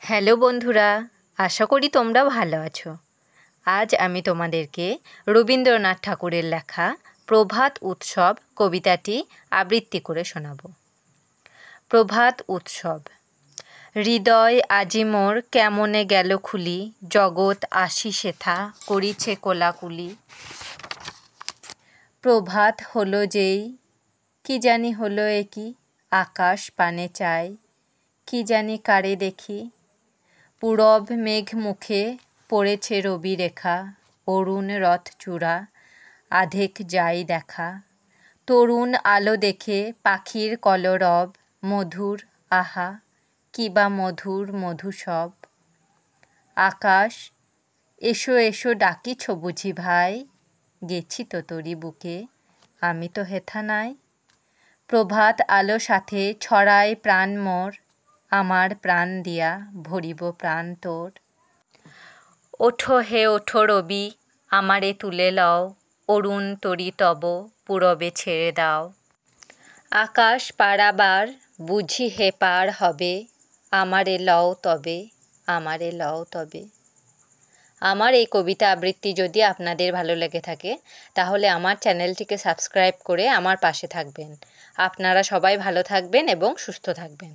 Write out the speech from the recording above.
Hello বন্ধুরা, আশা করি তোমরা ভালো আছো। আজ আমি তোমাদেরকে রবীন্দ্রনাথ ঠাকুরের লেখা প্রভাত উৎসব কবিতাটি আবৃত্তি করে শোনাব। প্রভাত উৎসব। হৃদয় আজি মোর কেমনে গেল খুলি, জগৎ আসি সেথা করিছে কোলাকুলি। প্রভাত হলো যেই, কি জানি হলো একি, আকাশ পানে চাই, কি জানি কারে দেখি। পূরব মেঘ মুখে পড়েছে রবি রেখা, অরুণ রথ চূড়া আধেক যাই দেখা। তরুণ আলো দেখে পাখির কলরব, মধুর আহা কি বা মধুর মধু সব। আকাশ এসো এসো ডাকিছ বুঝি ভাই, গেছি তো তোরি বুকে আমি তো হেথা নাই। প্রভাত আলো সাথে ছড়ায় প্রাণ মোর, আমার প্রাণ দিয়া ভরিব প্রাণ তোর। ওঠো হে ওঠো রবি, আমারে তুলে লও, অরুণ তরি তব পূরবে ছেড়ে দাও। আকাশ পারাবার বুঝি হে পার হবে, আমারে লও তবে, আমারে লও তবে। আমার এই কবিতা আবৃত্তি যদি আপনাদের ভালো লেগে থাকে তাহলে আমার চ্যানেলটিকে সাবস্ক্রাইব করে আমার পাশে থাকবেন। আপনারা সবাই ভালো থাকবেন এবং সুস্থ থাকবেন।